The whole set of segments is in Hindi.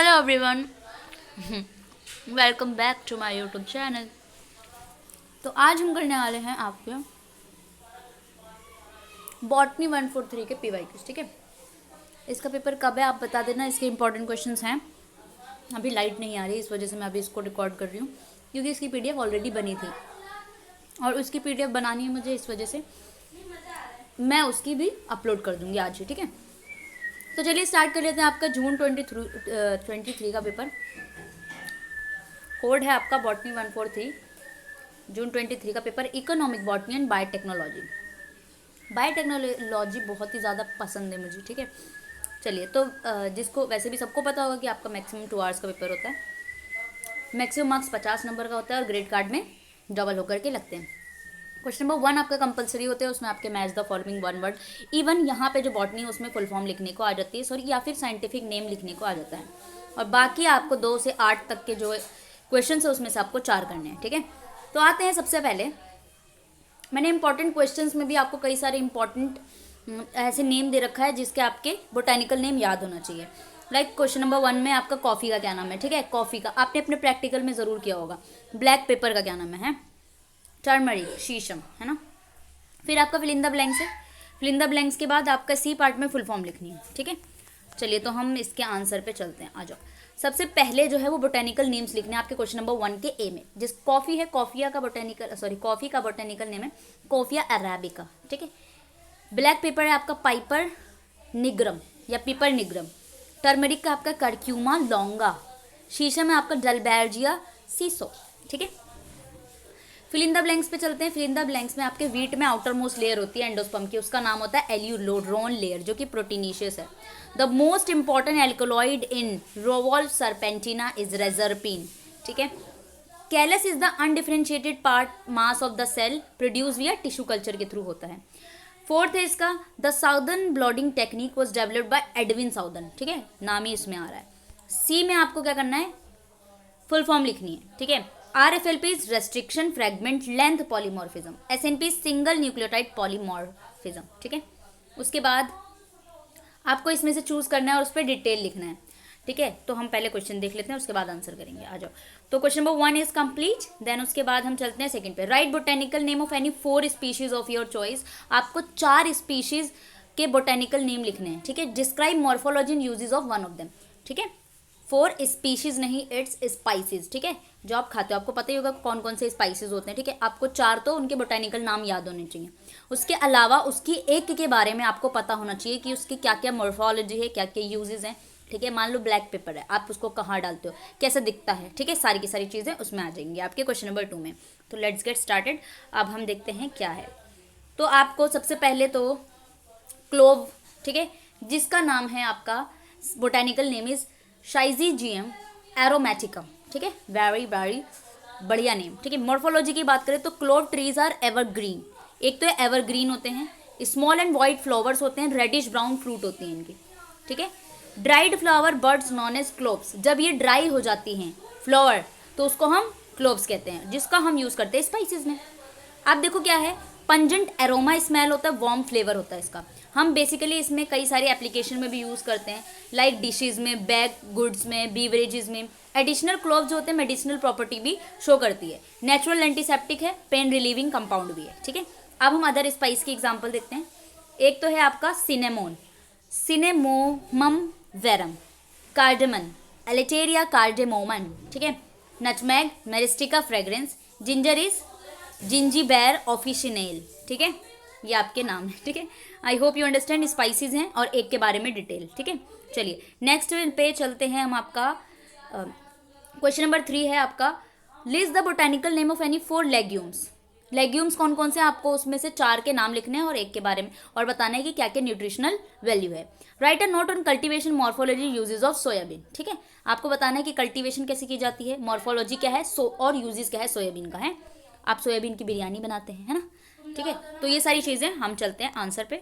Hello everyone, welcome back to my YouTube channel. तो आज हम करने वाले हैं आपके बॉटनी 143 के पीवाईक्यूज। ठीक है, इसका पेपर कब है आप बता देना। इसके इंपॉर्टेंट क्वेश्चंस हैं। अभी लाइट नहीं आ रही, इस वजह से मैं अभी इसको रिकॉर्ड कर रही हूँ, क्योंकि इसकी पीडीएफ ऑलरेडी बनी थी और उसकी पीडीएफ बनानी है मुझे, इस वजह से मैं उसकी भी अपलोड कर दूँगी आज ही। ठीक है, तो चलिए स्टार्ट कर लेते हैं। आपका जून 23 का पेपर, कोड है आपका बॉटनी 143। जून 23 का paper, economic botany and biotechnology. Biotechnology बहुत ही ज़्यादा पसंद है मुझे। ठीक है, चलिए तो जिसको वैसे भी सबको पता होगा कि आपका मैक्सिमम 2 आवर्स का पेपर होता है। मैक्सिमम मार्क्स 50 नंबर का होता है और ग्रेड कार्ड में डबल होकर के लगते हैं। क्वेश्चन नंबर 1 आपका कंपलसरी होते हैं, उसमें आपके match the following one word. Even यहाँ पे जो बॉटनी है उसमें फुल फॉर्म लिखने को आ जाती है, सॉरी, या फिर साइंटिफिक नेम लिखने को आ जाता है। और बाकी आपको 2 से 8 तक के जो क्वेश्चन है उसमें से आपको 4 करने हैं। ठीक है, तो आते हैं सबसे पहले। मैंने इंपॉर्टेंट क्वेश्चंस में भी आपको कई सारे इंपॉर्टेंट ऐसे नेम दे रखा है जिसके आपके बोटेनिकल नेम याद होना चाहिए। लाइक क्वेश्चन नंबर 1 में आपका कॉफ़ी का क्या नाम है। ठीक है, कॉफ़ी का आपने अपने प्रैक्टिकल में ज़रूर किया होगा। ब्लैक पेपर का क्या नाम है? टर्मरिक, शीशम, है ना। फिर आपका फिल इन द ब्लैंक्स है। फिल इन द ब्लैंक्स के बाद आपका सी पार्ट में फुल फॉर्म लिखनी है। ठीक है, चलिए तो हम इसके आंसर पे चलते हैं, आ जाओ। सबसे पहले जो है वो बोटेनिकल नेम्स लिखने हैं आपके क्वेश्चन नंबर 1 के ए में। जिस कॉफ़ी है, कॉफ़ी का बोटेनिकल नेम है कॉफिया अरेबिका। ठीक है, ब्लैक पेपर है आपका पाइपर निग्रम या पिपर निग्रम। टर्मरिक का आपका करक्यूमा लॉन्गा। शीशम में आपका डलबैर्जिया सीसो। ठीक है, फिल इन द ब्लैंक्स पे चलते हैं। फिल इन द ब्लैंक्स में आपके वीट में आउटर मोस्ट लेयर होती है एंडोस्पर्म की, उसका नाम होता है एल्यूलोड्रोन लेयर, जो कि प्रोटीनिशियस है। The most important alkaloid in Rauvolfia serpentina is reserpine. ठीक है, callus is the undifferentiated part mass of the cell, produce via tissue culture के थ्रू होता है। 4th है इसका, the Southern blotting technique was developed by Edwin Southern. ठीक है, नाम ही इसमें आ रहा है। सी में आपको क्या करना है, फुल फॉर्म लिखनी है। ठीक है, RFLP is restriction fragment length polymorphism. SNP single nucleotide polymorphism. ठीक है, उसके बाद आपको इसमें से चूज करना है और उस पर डिटेल लिखना है। ठीक है, तो हम पहले क्वेश्चन देख लेते हैं, उसके बाद आंसर करेंगे। आ जाओ, तो question number 1 is complete. Then उसके बाद हम चलते हैं सेकंड पे। Write botanical name of any 4 species of your choice. आपको 4 स्पीशीज के बोटेनिकल नेम लिखने हैं। ठीक है, describe morphology and uses of one of them. ठीक है, 4 स्पीशीज नहीं, इट्स स्पाइसेस। ठीक है, जो आप खाते हो आपको पता ही होगा कौन कौन से स्पाइसेस होते हैं। ठीक है, आपको 4 तो उनके बोटेनिकल नाम याद होने चाहिए। उसके अलावा उसकी एक के बारे में आपको पता होना चाहिए कि उसकी क्या क्या मॉर्फोलॉजी है, क्या क्या यूजेस हैं। ठीक है, मान लो ब्लैक पेपर है, आप उसको कहाँ डालते हो, कैसा दिखता है। ठीक है, सारी की सारी चीज़ें उसमें आ जाएंगी आपके क्वेश्चन नंबर 2 में। तो लेट्स गेट स्टार्टेड। अब हम देखते हैं क्या है। तो आपको सबसे पहले तो क्लोव, ठीक है, जिसका नाम है आपका बोटेनिकल नेम इज शाइजीजियम एरोमेटिकम। ठीक है, वेरी वेरी बढ़िया नेम। ठीक है, मॉर्फोलॉजी की बात करें तो क्लोव ट्रीज आर एवरग्रीन। एक तो ये एवरग्रीन होते हैं, स्मॉल एंड वाइट फ्लावर्स होते हैं, रेडिश ब्राउन फ्रूट होती हैं इनकी। ठीक है, dried flower buds known as cloves. जब ये ड्राई हो जाती हैं फ्लावर तो उसको हम क्लोव्स कहते हैं, जिसका हम यूज करते हैं स्पाइसेस में। आप देखो क्या है, पंजेंट एरोमा स्मेल होता है, वार्म फ्लेवर होता है इसका। हम बेसिकली इसमें कई सारी एप्लीकेशन में भी यूज़ करते हैं, लाइक डिशेज में, बैग गुड्स में, बीवरेजेस में। एडिशनल क्लोव जो होते हैं मेडिसिनल प्रॉपर्टी भी शो करती है। नेचुरल एंटीसेप्टिक है, पेन रिलीविंग कंपाउंड भी है। ठीक है, अब हम अदर स्पाइस की एग्जाम्पल देखते हैं। एक तो है आपका सिनेमोन, सिनेमोमम वेरम, कार्डेमन, एलेटेरिया कार्डेमोमन। ठीक है, नटमैग, मेरिस्टिका फ्रेग्रेंस, जिंजर इज जिंजीबेर ऑफिशिनेल। ठीक है, ये आपके नाम है। ठीक है, I hope you understand. Spices हैं और एक के बारे में डिटेल। ठीक है, चलिए नेक्स्ट पे चलते हैं हम। आपका क्वेश्चन नंबर 3 है आपका, list the botanical name of any 4 legumes. Legumes कौन कौन से, आपको उसमें से 4 के नाम लिखने हैं और एक के बारे में और बताना है कि क्या क्या न्यूट्रिशनल वैल्यू है। Right a note on cultivation morphology uses of soybean. ठीक है, आपको बताना है कि कल्टीवेशन कैसे की जाती है, मॉर्फोलॉजी क्या है, और यूजेस क्या है सोयाबीन का है। आप सोयाबीन की बिरयानी बनाते हैं, है ना। ठीक है, तो ये सारी चीज़ें हम चलते हैं आंसर पे।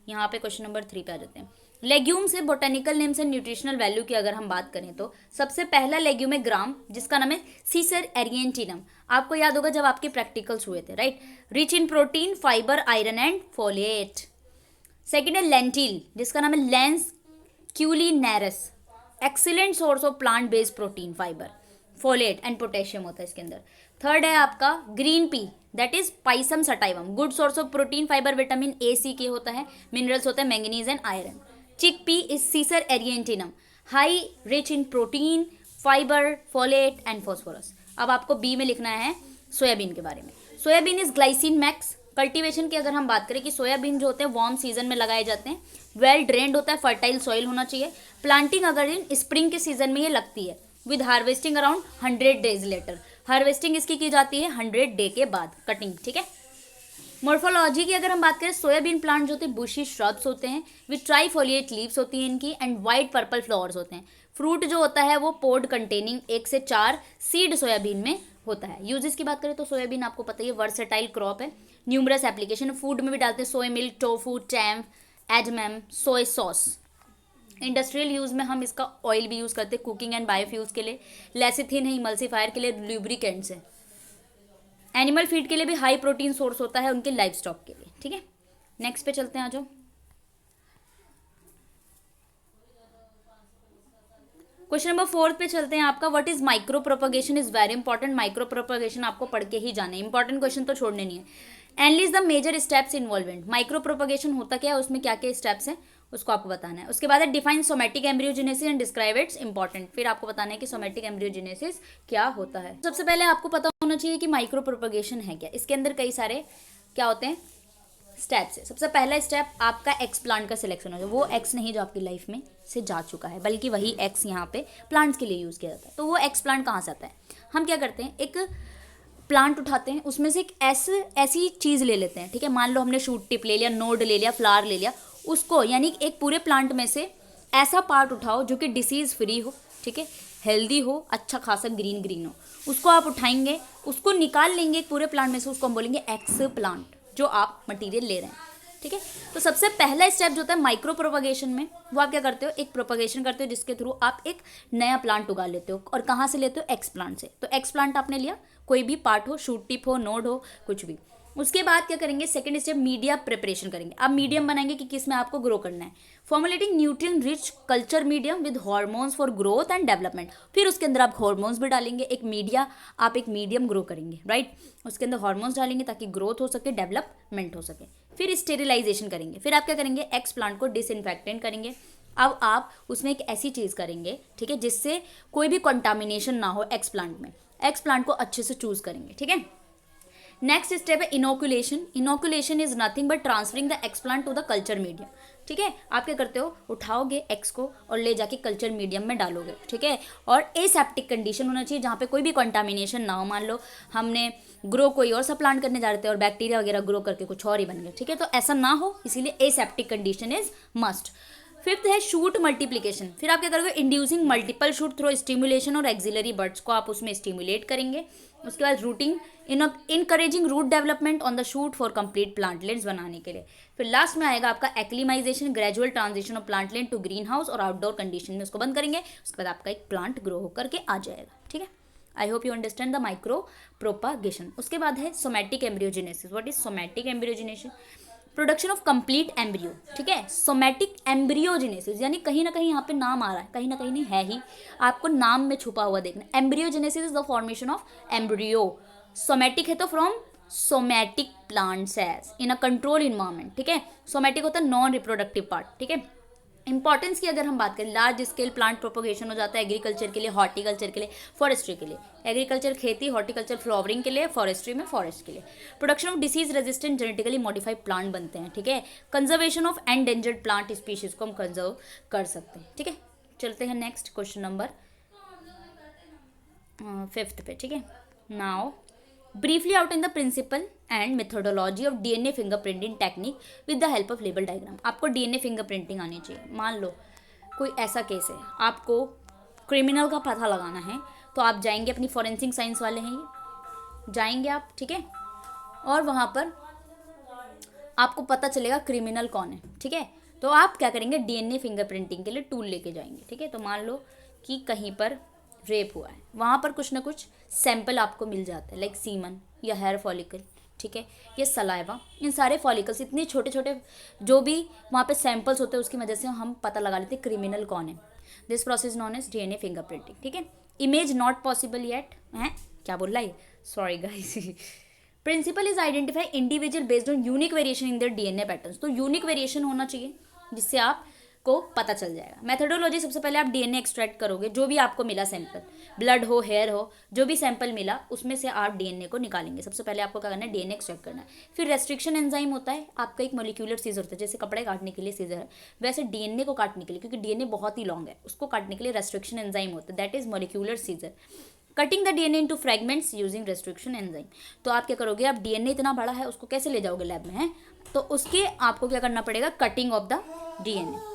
यहाँ पे क्वेश्चन नंबर 3 पे आ जाते हैं। लेग्यूम से botanical names and nutritional value की अगर हम बात करें तो सबसे पहला लेग्यूम है ग्राम, जिसका नाम है सीसर एरिएंटिनम। आपको याद होगा जब आपके प्रैक्टिकल्स हुए थे, right. Rich in protein, fibre, iron and folate. Second है लेंटिल, जिसका नाम है Lens culinaris. Excellent source of plant based protein fibre, folate and potassium होता है इसके अंदर। थर्ड है आपका green pea, that is Pisum sativum, good source of protein fibre, vitamin A C K होता है, मिनरल्स होता है manganese and iron. Chickpea is Cicer arietinum, high rich in protein fibre folate and phosphorus. अब आपको बी में लिखना है सोयाबीन के बारे में। Soybean is glycine max. Cultivation की अगर हम बात करें कि सोयाबीन जो होते हैं वार्म सीजन में लगाए जाते हैं, वेल ड्रेन्ड होता है, फर्टाइल सॉइल होना चाहिए। प्लांटिंग अगर इन स्प्रिंग के सीजन में ये लगती है, with harvesting around 100 days later. Harvesting इसकी की जाती है 100 डे के बाद, कटिंग, ठीक है। मोर्फोलॉजी की अगर हम बात करें, सोयाबीन प्लांट जो होते हैं बुशी श्रब्स होते हैं, विद ट्राईफोलिएट लीव्स होती हैं इनकी, एंड वाइट पर्पल फ्लावर्स होते हैं। फ्रूट जो होता है वो पोड कंटेनिंग 1 से 4 सीड सोयाबीन में होता है। यूजेस की बात करें तो सोयाबीन आपको पता ही है वर्सेटाइल क्रॉप है, न्यूमरस एप्लीकेशन, फूड में भी डालते हैं, soya milk, tofu, tempeh, edamame, soy sauce. Industrial use में हम इसका ऑयल भी यूज़ करते हैं कुकिंग एंड बायोफ्यूल्स के लिए, लेसिथिन है इमल्सीफायर के लिए, लुब्रिकेंट्स है। एनिमल फीड के लिए भी हाई प्रोटीन सोर्स होता है उनके लाइफ स्टॉक के लिए, ठीक है। नेक्स्ट पे चलते हैं, आ जाओ। क्वेश्चन नंबर 4 पे चलते हैं आपका, what is micro propagation is very important. Micro propagation आपको पढ़ के ही जाना है, इंपॉर्टेंट क्वेश्चन तो छोड़ने नहीं है। Enlist the major steps involved, micro propagation होता क्या है, उसमें क्या क्या स्टेप्स हैं उसको आपको बताना है। उसके बाद है define somatic embryogenesis and describe its important, फिर आपको बताना है कि सोमेटिक एम्ब्रियोजेनेसिस क्या होता है। सबसे पहले आपको पता होना चाहिए कि माइक्रो प्रोपगेशन है क्या। इसके अंदर कई सारे क्या होते हैं स्टेप्स है। सबसे पहला स्टेप आपका एक्स प्लांट का सिलेक्शन हो जाए, वो एक्स नहीं जो आपकी लाइफ में से जा चुका है, बल्कि वही एक्स यहाँ पे प्लांट्स के लिए यूज़ किया जाता है। तो वो एक्स प्लांट कहाँ से आता है, हम क्या करते हैं, एक प्लांट उठाते हैं, उसमें से एक ऐसी चीज़ ले लेते हैं, ठीक है। मान लो हमने शूट टिप ले लिया, नोड ले लिया, फ्लावर ले लिया, उसको यानी एक पूरे प्लांट में से ऐसा पार्ट उठाओ जो कि डिसीज़ फ्री हो, ठीक है, हेल्दी हो, अच्छा खासा ग्रीन ग्रीन हो, उसको आप उठाएंगे, उसको निकाल लेंगे एक पूरे प्लांट में से, उसको हम बोलेंगे एक्स प्लांट जो आप मटेरियल ले रहे हैं, ठीक है। तो सबसे पहला स्टेप जो होता है माइक्रो प्रोपगेशन में, वो आप क्या करते हो, एक प्रोपगेशन करते हो जिसके थ्रू आप एक नया प्लांट उगा लेते हो। और कहाँ से लेते हो, एक्स प्लांट से। तो एक्स प्लांट आपने लिया, कोई भी पार्ट हो, शूट टिप हो, नोड हो, कुछ भी। उसके बाद क्या करेंगे, सेकंड स्टेप मीडिया प्रिपरेशन करेंगे। आप मीडियम बनाएंगे कि किस में आपको ग्रो करना है। Formulating nutrient rich culture medium with hormones for growth and development, फिर उसके अंदर आप हार्मोन्स भी डालेंगे। एक मीडिया, आप एक मीडियम ग्रो करेंगे, राइट, उसके अंदर हार्मोन्स डालेंगे ताकि ग्रोथ हो सके, डेवलपमेंट हो सके। फिर स्टेरिलाइजेशन करेंगे, फिर आप क्या करेंगे, एक्स प्लांट को डिसइंफेक्टेंट करेंगे। अब आप उसमें एक ऐसी चीज़ करेंगे, ठीक है, जिससे कोई भी कंटामिनेशन ना हो एक्स प्लांट में। एक्स प्लांट को अच्छे से चूज करेंगे, ठीक है। नेक्स्ट स्टेप है inoculation. Inoculation is nothing but transferring the explant to the culture medium, ठीक है। आप क्या करते हो, उठाओगे एक्स को और ले जाके कल्चर मीडियम में डालोगे, ठीक है। और एसेप्टिक कंडीशन होना चाहिए जहाँ पे कोई भी कंटामिनेशन ना हो। मान लो हमने ग्रो कोई और सा प्लांट करने जा रहे थे और बैक्टीरिया वगैरह ग्रो करके कुछ और ही बन गया, ठीक है, तो ऐसा ना हो, इसीलिए aseptic condition is must. Fifth है शूट मल्टीप्लिकेशन। फिर आप क्या करोगे, inducing multiple shoot through stimulation और एक्सिलरी बर्ड्स को आप उसमें स्टिमुलेट करेंगे। उसके बाद rooting, encouraging root development on the shoot for complete plantlets बनाने के लिए। फिर लास्ट में आएगा आपका acclimatisation, gradual transition of plantlet to greenhouse और आउटडोर कंडीशन में उसको बंद करेंगे। उसके बाद आपका एक प्लांट ग्रो होकर के आ जाएगा, ठीक है। I hope you understand the micro propagation. उसके बाद है somatic embryogenesis. What is somatic embryogenesis, production of complete embryo, ठीक है। सोमैटिक एम्ब्रियोजेनेसिस यानी कहीं ना कहीं यहाँ पे नाम आ रहा है, कहीं ना कहीं नहीं है ही, आपको नाम में छुपा हुआ देखना। Embryogenesis is the formation of embryo. Somatic है तो from somatic plant cells in a control environment, ठीक है। सोमैटिक होता है नॉन रिप्रोडक्टिव पार्ट, ठीक है। इंपॉर्टेंस की अगर हम बात करें, लार्ज स्केल प्लांट प्रोपोगेशन हो जाता है एग्रीकल्चर के लिए, हॉर्टिकल्चर के लिए, फॉरेस्ट्री के लिए। एग्रीकल्चर खेती, हॉर्टिकल्चर फ्लावरिंग के लिए, फॉरेस्ट्री में फॉरेस्ट के लिए। Production of disease resistant genetically modified plant बनते हैं, ठीक है। Conservation of endangered plant species को हम कंजर्व कर सकते हैं, ठीक है। चलते हैं नेक्स्ट क्वेश्चन नंबर 5 पे, ठीक है। Now briefly outline the principle and methodology of DNA fingerprinting technique with the help of label diagram। आपको DNA fingerprinting आनी चाहिए। मान लो कोई ऐसा केस है, आपको क्रिमिनल का पता लगाना है, तो आप जाएंगे, अपनी फॉरेंसिक साइंस वाले हैं ये, जाएंगे आप, ठीक है, और वहाँ पर आपको पता चलेगा क्रिमिनल कौन है, ठीक है। तो आप क्या करेंगे, DNA फिंगरप्रिंटिंग के लिए टूल लेके जाएंगे, ठीक है। तो मान लो कि कहीं पर रेप हुआ है, वहाँ पर कुछ ना कुछ सैंपल आपको मिल जाता है, लाइक सीमन या हेयर फॉलिकल, ठीक है, ये सलाइवा, इन सारे फॉलिकल्स, इतने छोटे छोटे जो भी वहाँ पे सैंपल्स होते हैं, उसकी वजह से हम पता लगा लेते हैं क्रिमिनल कौन है। This process known as DNA fingerprinting, ठीक है। इमेज नॉट पॉसिबल येट, हैं क्या बोल रहा है, sorry guys. Principle is identify individual based on unique variation in their DNA patterns, तो यूनिक वेरिएशन होना चाहिए जिससे आपको पता चल जाएगा। मेथडोलॉजी, सबसे पहले आप डीएनए एक्सट्रैक्ट करोगे, जो भी आपको मिला सैंपल, ब्लड हो, हेयर हो, जो भी सैंपल मिला उसमें से आप डीएनए को निकालेंगे। सबसे पहले आपको क्या करना है, डीएनए एक्सट्रैक्ट करना है। फिर रेस्ट्रिक्शन एंजाइम होता है, आपका एक मोलिक्यूलर सीजर होता है, जैसे कपड़े काटने के लिए सीजर है, वैसे डीएनए को काटने के लिए, क्योंकि डीएनए बहुत ही लॉन्ग है, उसको काटने के लिए रेस्ट्रिक्शन एंजाइम होता है, that is molecular scissor. Cutting the DNA into fragments using restriction enzyme, तो आप क्या करोगे, आप डीएनए इतना बड़ा है उसको कैसे ले जाओगे लैब में, है तो उसके आपको क्या करना पड़ेगा, कटिंग ऑफ द डीएनए।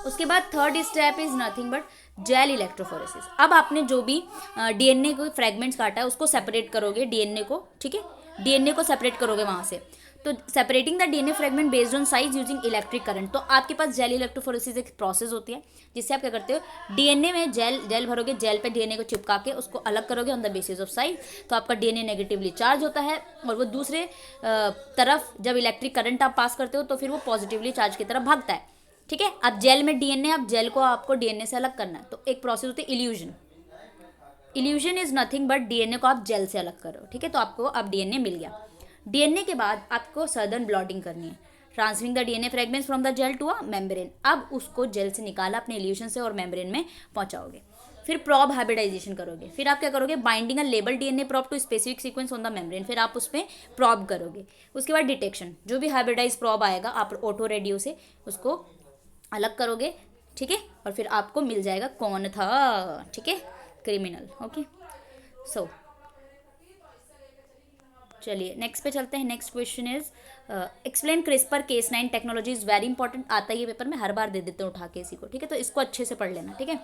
उसके बाद third step is nothing but gel electrophoresis. अब आपने जो भी डीएनए को फ्रैगमेंट्स काटा है उसको सेपरेट करोगे डीएनए को, ठीक है, डीएनए को सेपरेट करोगे वहाँ से, तो separating the DNA fragment based on size using electric current, तो आपके पास जेल इलेक्ट्रोफोरेसिस एक प्रोसेस होती है जिससे आप क्या करते हो, डीएनए में जेल भरोगे, जेल पे डीएनए को चिपका के उसको अलग करोगे on the basis of size, तो आपका डीएनए नेगेटिवली चार्ज होता है, और वो दूसरे तरफ जब इलेक्ट्रिक करंट आप पास करते हो तो फिर वो पॉजिटिवली चार्ज की तरफ भागता है, ठीक है। अब जेल में डीएनए, अब जेल को आपको डीएनए से अलग करना है, तो एक प्रोसेस होती है illusion. Illusion is nothing but DNA को आप जेल से अलग करो, ठीक है, तो आपको अब डीएनए मिल गया। डीएनए के बाद आपको सदर्न ब्लॉटिंग करनी है, transferring the DNA fragments from the gel to a membrane. अब उसको जेल से निकाला अपने इल्यूशन से और मेम्ब्रेन में पहुंचाओगे। फिर प्रॉब हाइब्रिडाइजेशन करोगे, फिर आप क्या करोगे, binding a label DNA probe to specific sequence on the membrane, फिर आप उसमें प्रॉब करोगे। उसके बाद डिटेक्शन, जो भी हाइब्रिडाइज प्रॉब आएगा आप ऑटो रेडियो से उसको अलग करोगे, ठीक है, और फिर आपको मिल जाएगा कौन था, ठीक है, क्रिमिनल। ओके, सो चलिए नेक्स्ट पे चलते हैं। Next question is explain CRISPR Cas nine technology is very important, आता है ये पेपर में, हर बार दे देते हैं उठा के इसी को, ठीक है, तो इसको अच्छे से पढ़ लेना, ठीक है।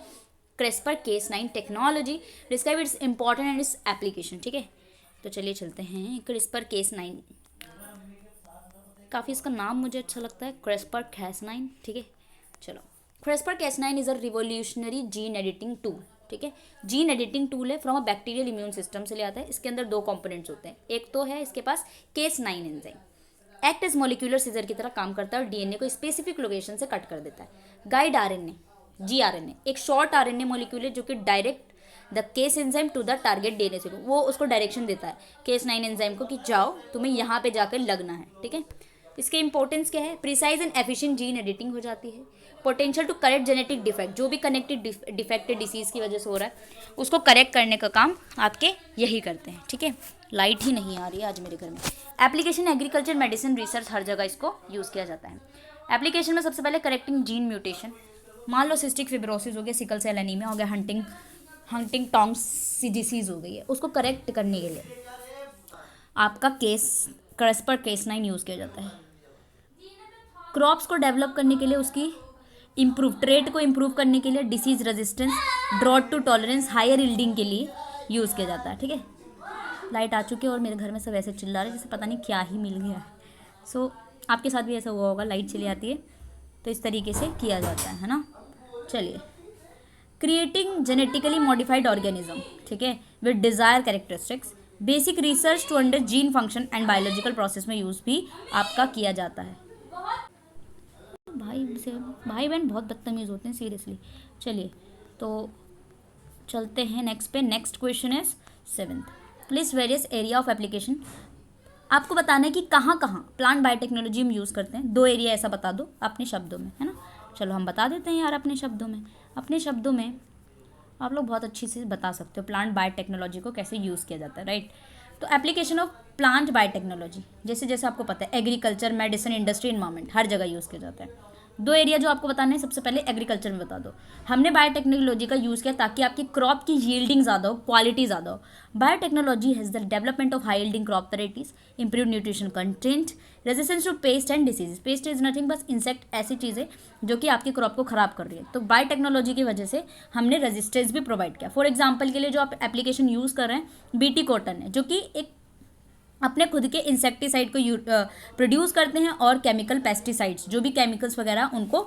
CRISPR Cas nine technology, describe its important and its application, ठीक है, तो चलिए चलते हैं। क्रिस्पर केस9, काफ़ी इसका नाम मुझे अच्छा लगता है, क्रिस्पर केस9, ठीक है, चलो। CRISPR Cas nine is a revolutionary gene editing tool, ठीक है, जीन एडिटिंग टूल है, from a bacterial immune system से ले आता है। इसके अंदर दो कंपोनेंट्स होते हैं, एक तो है इसके पास Cas nine enzyme, act as molecular scissor की तरह काम करता है और डीएनए को स्पेसिफिक लोकेशन से कट कर देता है। गाइड आरएनए, जीआरएनए एक शॉर्ट आरएनए मोलिक्यूल है जो कि direct the Cas enzyme to the target DNA से, वो उसको डायरेक्शन देता है केस9 एंजाइम को कि जाओ तुम्हें यहाँ पे जाकर लगना है, ठीक है। इसके इंपॉर्टेंस क्या है, precise and efficient gene editing हो जाती है, potential to correct genetic defect, जो भी कनेक्टेड डिफेक्ट डिसीज की वजह से हो रहा है उसको करेक्ट करने का काम आपके यही करते हैं, ठीक है। लाइट ही नहीं आ रही है आज मेरे घर में। एप्लीकेशन एग्रीकल्चर, मेडिसिन, रिसर्च, हर जगह इसको यूज़ किया जाता है। एप्लीकेशन में सबसे पहले करेक्टिंग जीन म्यूटेशन, मान लो सिस्टिक फिब्रोसिस हो गया, सिकल सेल एनीमिया हो गया, हंटिंगटॉन्स डिसीज हो गई है, उसको करेक्ट करने के लिए आपका क्रिस्पर केस9 यूज़ किया जाता है। क्रॉप्स को डेवलप करने के लिए, उसकी ट्रेट को इम्प्रूव करने के लिए, disease resistance, drought to tolerance, higher yielding के लिए यूज़ किया जाता है, ठीक है। लाइट आ चुकी है और मेरे घर में सब ऐसे चिल्ला रहे जैसे पता नहीं क्या ही मिल गया है। सो आपके साथ भी ऐसा हुआ होगा, लाइट चली आती है तो इस तरीके से किया जाता है ना। चलिए, क्रिएटिंग जेनेटिकली मॉडिफाइड ऑर्गेनिज्म, ठीक है, with desire characteristics, basic research to under gene function and biological process में यूज़ भी आपका किया जाता है। भाई बहन बहुत बदतमीज़ होते हैं सीरियसली। चलिए तो चलते हैं नेक्स्ट पे। Next question is 7th, list various area of application. आपको बताना है कि कहाँ कहाँ प्लांट बायोटेक्नोलॉजी हम यूज़ करते हैं, 2 एरिया ऐसा बता दो अपने शब्दों में, है ना। चलो हम बता देते हैं यार अपने शब्दों में। अपने शब्दों में आप लोग बहुत अच्छी से बता सकते हो प्लांट बायोटेक्नोलॉजी को कैसे यूज़ किया जाता है, राइट। तो एप्लीकेशन ऑफ प्लांट बायोटेक्नोलॉजी, जैसे जैसे आपको पता है एग्रीकल्चर, मेडिसिन, इंडस्ट्री, एनवायरमेंट, हर जगह यूज़ किया जाता है। 2 एरिया जो आपको बताने हैं, सबसे पहले एग्रीकल्चर में बता दो। हमने बायोटेक्नोलॉजी का यूज़ किया ताकि आपकी क्रॉप की यील्डिंग ज़्यादा हो, क्वालिटी ज़्यादा हो। Biotechnology has the development of high yielding crop varieties, improve nutrition content, resistance to pest and disease. Pest is nothing बस इंसेक्ट, ऐसी चीज़ें जो कि आपकी क्रॉप को ख़राब कर रही है। तो बायोटेक्नोलॉजी की वजह से हमने रेजिस्टेंस भी प्रोवाइड किया। फॉर एग्जाम्पल के लिए जो आप एप्लीकेशन यूज़ कर रहे हैं, बीटी कॉटन है, जो कि एक अपने खुद के इंसेक्टिसाइड को प्रोड्यूस करते हैं और केमिकल पेस्टिसाइड्स, जो भी केमिकल्स वगैरह उनको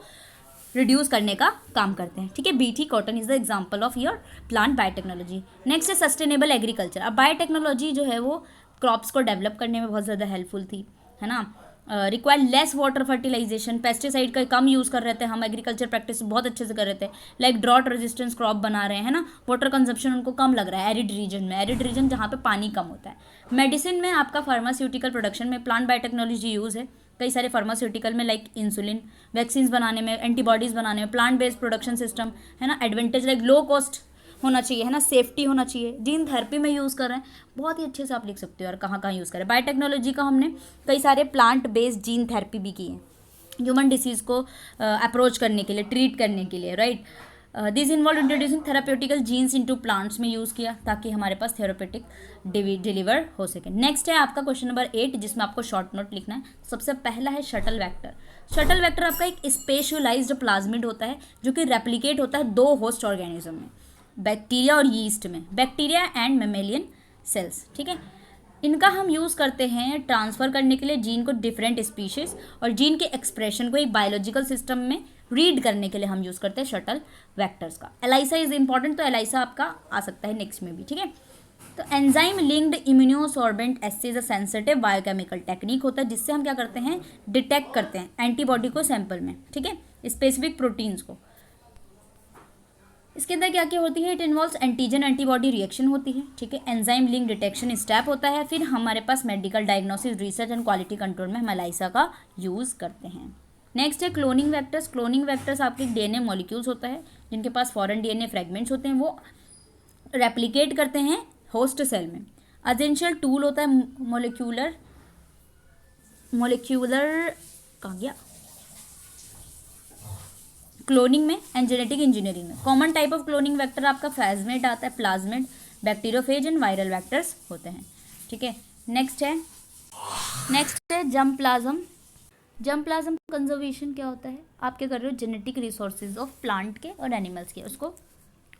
रिड्यूस करने का काम करते हैं, ठीक है। BT cotton is the example of your plant biotechnology. Next है सस्टेनेबल एग्रीकल्चर। अब बायोटेक्नोलॉजी जो है वो क्रॉप्स को डेवलप करने में बहुत ज़्यादा हेल्पफुल थी, है ना। Require less water fertilization, pesticide का कम यूज़ कर रहे थे हम, एग्रीकल्चर प्रैक्टिस बहुत अच्छे से कर रहे थे, लाइक ड्रॉट रेजिस्टेंस क्रॉप बना रहे हैं ना, वाटर कंजप्शन उनको कम लग रहा है एरिड रीजन में, एरिड रीजन जहाँ पे पानी कम होता है। मेडिसिन में आपका फार्मास्यूटिकल प्रोडक्शन में प्लांट बायोटेक्नोलॉजी यूज़ है, कई सारे फार्मास्यूटिकल में लाइक इंसुलिन, वैक्सीन बनाने में, एंटीबॉडीज़ बनाने में, प्लांट बेस्ड प्रोडक्शन सिस्टम है ना, एडवांटेज लाइक लो कॉस्ट होना चाहिए है ना, सेफ्टी होना चाहिए। जीन थेरेपी में यूज़ कर रहे हैं, बहुत ही अच्छे से आप लिख सकते हो यार कहाँ कहाँ यूज़ करें। बायोटेक्नोलॉजी का हमने कई सारे प्लांट बेस्ड जीन थेरेपी भी की है ह्यूमन डिसीज़ को अप्रोच करने के लिए, ट्रीट करने के लिए, right. This involve introducing therapeutical genes into plants में यूज़ किया ताकि हमारे पास थेरापेटिक डिलीवर हो सके। नेक्स्ट है आपका क्वेश्चन नंबर 8 जिसमें आपको शॉर्ट नोट लिखना है। सबसे पहला है शटल वेक्टर। शटल वेक्टर आपका एक स्पेशलाइज्ड प्लाज्मिड होता है जो कि रेप्लिकेट होता है दो होस्ट ऑर्गेनिज्म में, बैक्टीरिया और यीस्ट में, बैक्टीरिया एंड मेमेलियन सेल्स, ठीक है। इनका हम यूज़ करते हैं ट्रांसफ़र करने के लिए जीन को डिफरेंट स्पीशीज़, और जीन के एक्सप्रेशन को एक बायोलॉजिकल सिस्टम में रीड करने के लिए हम यूज़ करते हैं शटल वेक्टर्स का। एलाइसा इज इंपॉर्टेंट, तो एलाइसा आपका आ सकता है नेक्स्ट में भी, ठीक है। तो enzyme linked immunosorbent assays a sensitive biochemical technique होता है जिससे हम क्या करते हैं, डिटेक्ट करते हैं एंटीबॉडी को सैंपल में, ठीक है, स्पेसिफिक प्रोटीन्स को। इसके अंदर क्या क्या होती है, it involves antigen antibody reaction होती है, ठीक है, एंजाइम लिंक डिटेक्शन स्टेप होता है, फिर हमारे पास medical diagnosis, research and quality control में हम एलाइसा का यूज़ करते हैं। नेक्स्ट है क्लोनिंग वेक्टर्स। क्लोनिंग वेक्टर्स आपके डीएनए मॉलिक्यूल्स होता है जिनके पास फॉरेन डीएनए फ्रेगमेंट्स होते हैं, वो रेप्लिकेट करते हैं होस्ट सेल में। एसेंशियल टूल होता है मोलिक्यूलर कहाँ गया, क्लोनिंग में एंड जेनेटिक इंजीनियरिंग में। Common type of cloning vector आपका प्लाज्मिड आता है, plasmid, bacteriophage and viral vectors होते हैं, ठीक है। नेक्स्ट है germ plasm. Germ plasm conservation क्या होता है, आप क्या कर रहे हो, जेनेटिक रिसोर्सेज ऑफ प्लांट के और एनिमल्स के उसको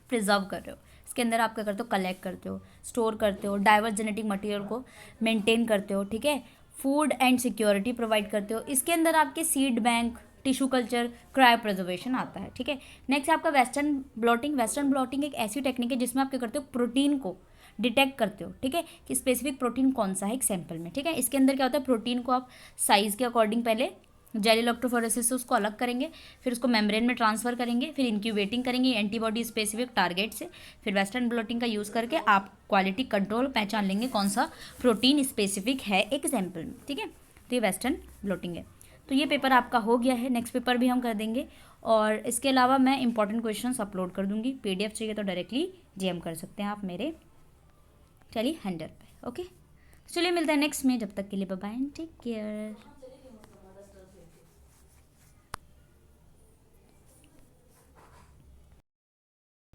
प्रिजर्व कर रहे हो। इसके अंदर आप क्या करते हो, कलेक्ट करते हो, स्टोर करते हो, डाइवर्स जेनेटिक मटेरियल को मेंटेन करते हो, ठीक है, फूड एंड सिक्योरिटी प्रोवाइड करते हो। इसके अंदर आपके seed bank, tissue culture, cryo preservation आता है, ठीक है। नेक्स्ट आपका वेस्टर्न ब्लॉटिंग। वेस्टर्न ब्लॉटिंग एक ऐसी टेक्निक है जिसमें आप क्या करते हो, प्रोटीन को डिटेक्ट करते हो, ठीक है, कि स्पेसिफिक प्रोटीन कौन सा है एक सैंपल में, ठीक है। इसके अंदर क्या होता है, प्रोटीन को आप साइज़ के अकॉर्डिंग पहले जेलिलैक्टोफोरेसिस से उसको अलग करेंगे, फिर उसको मेम्ब्रेन में ट्रांसफ़र करेंगे, फिर इंक्यूबेटिंग करेंगे एंटीबॉडी स्पेसिफिक टारगेट से, फिर वेस्टर्न ब्लॉटिंग का यूज़ करके आप क्वालिटी कंट्रोल पहचान लेंगे कौन सा प्रोटीन स्पेसिफिक है एक सैंपल में, ठीक है। तो ये वेस्टर्न ब्लॉटिंग है। तो ये पेपर आपका हो गया है, नेक्स्ट पेपर भी हम कर देंगे, और इसके अलावा मैं इंपॉर्टेंट क्वेश्चंस अपलोड कर दूंगी। पीडीएफ चाहिए तो डायरेक्टली जीएम कर सकते हैं आप मेरे टेली हैंडल पे, ओके। चलिए मिलते हैं नेक्स्ट में, जब तक के लिए bye bye and take care.